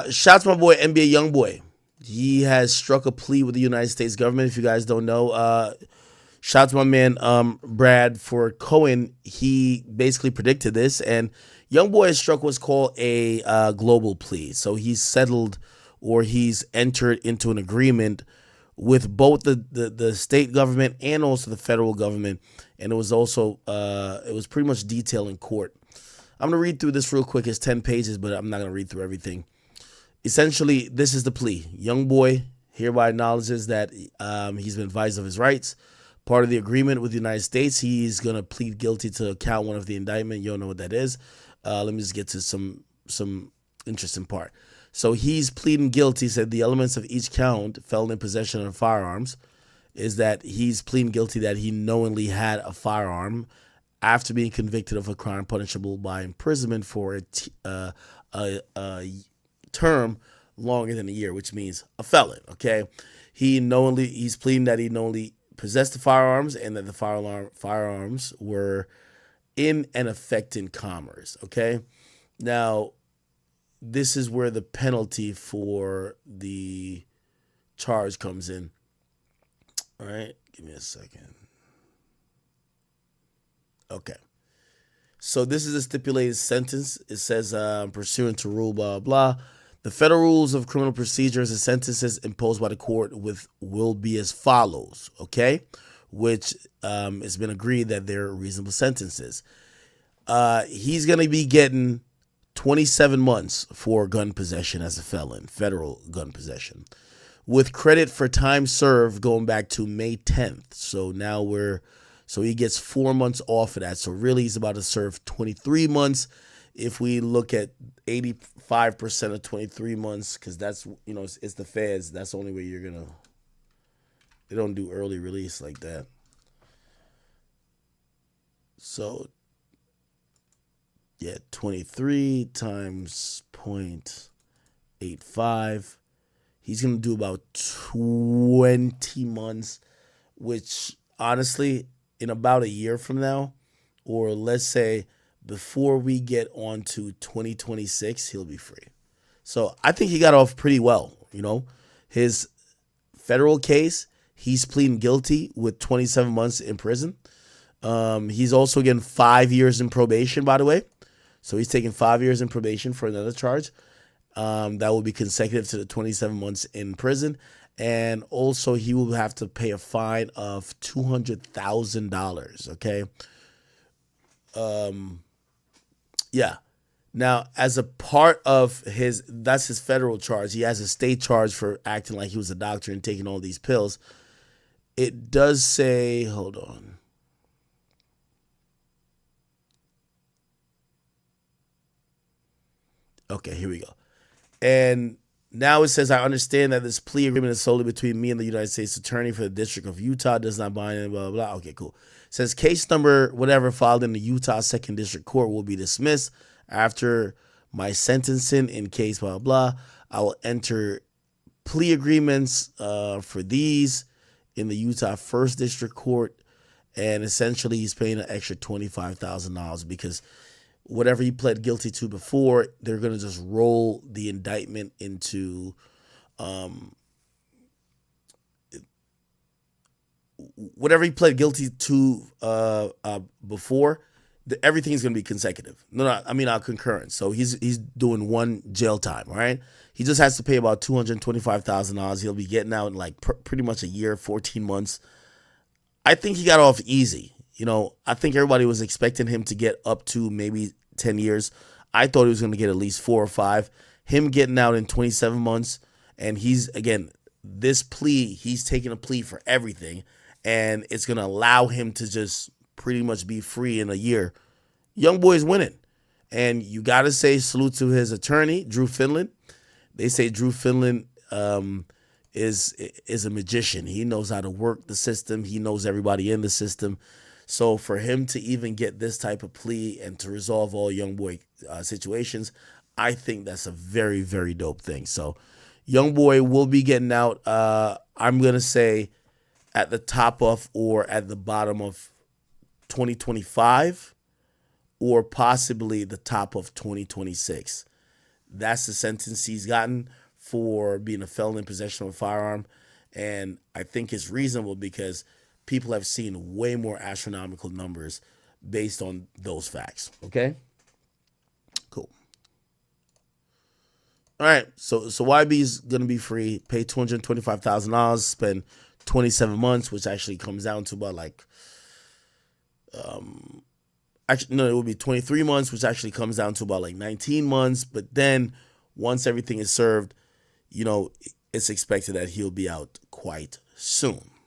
Shouts to my boy NBA Youngboy. He has struck a plea with the United States government. If you guys don't know, shout out to my man Brad for Cohen. He basically predicted this, and Youngboy has struck what's called a global plea. So he's settled, or he's entered into an agreement with both the state government and also the federal government, and it was also it was pretty much detailed in court. I'm gonna read through this real quick. It's 10 pages, but I'm not gonna read through everything. Essentially, this is the plea. Youngboy hereby acknowledges that he's been advised of his rights. Part of the agreement with the United States, he's going to plead guilty to count one of the indictment. You don't know what that is. Let me just get to some interesting part. So he's pleading guilty. Said the elements of each count, felon in possession of firearms, is that he's pleading guilty that he knowingly had a firearm after being convicted of a crime punishable by imprisonment for a term longer than a year, which means a felon. Okay, he's pleading that he knowingly possessed the firearms and that the firearms were in and affecting commerce. Okay, now this is where the penalty for the charge comes in. All right, give me a second. Okay. So this is a stipulated sentence. It says, pursuant to rule blah blah. The federal rules of criminal procedures and sentences imposed by the court will be as follows. Okay, which it's been agreed that they're reasonable sentences. He's gonna be getting 27 months for gun possession as a felon, federal gun possession, with credit for time served going back to May 10th. So now so he gets 4 months off of that. So really he's about to serve 23 months. If we look at 85% of 23 months, because that's, it's the feds, that's the only way they don't do early release like that. So, yeah, 23 times 0.85. He's going to do about 20 months, which honestly, in about a year from now, or let's say before we get on to 2026, he'll be free. So I think he got off pretty well. His federal case, he's pleading guilty with 27 months in prison. He's also getting 5 years in probation, by the way. So he's taking 5 years in probation for another charge. That will be consecutive to the 27 months in prison. And also he will have to pay a fine of $200,000. Okay. Yeah. Now, as a part of that's his federal charge. He has a state charge for acting like he was a doctor and taking all these pills. It does say, hold on. Okay, here we go. And now it says, I understand that this plea agreement is solely between me and the United States Attorney for the District of Utah, does not bind any blah, blah, blah. Okay, cool. It says case number whatever filed in the Utah 2nd District Court will be dismissed after my sentencing in case blah, blah. I will enter plea agreements for these in the Utah 1st District Court. And essentially he's paying an extra $25,000 because whatever he pled guilty to before, they're going to just roll the indictment into whatever he pled guilty to before. Everything's going to be consecutive. Concurrent. So he's doing one jail time, all right? He just has to pay about $225,000. He'll be getting out in pretty much a year, 14 months. I think he got off easy. I think everybody was expecting him to get up to maybe 10 years. I thought he was going to get at least 4 or 5. Him getting out in 27 months, and this plea, he's taking a plea for everything, and it's going to allow him to just pretty much be free in a year. Youngboy's winning. And you got to say salute to his attorney, Drew Finland. They say Drew Finland is a magician. He knows how to work the system. He knows everybody in the system. So for him to even get this type of plea and to resolve all Youngboy situations, I think that's a very, very dope thing. So Youngboy will be getting out, I'm going to say, at the top of or at the bottom of 2025 or possibly the top of 2026. That's the sentence he's gotten for being a felon in possession of a firearm. And I think it's reasonable because people have seen way more astronomical numbers based on those facts. Okay? Cool. All right. So YB is going to be free, pay $225,000, spend 27 months, which actually comes down to about like, actually, no, it would be 23 months, which actually comes down to about like 19 months. But then once everything is served, it's expected that he'll be out quite soon.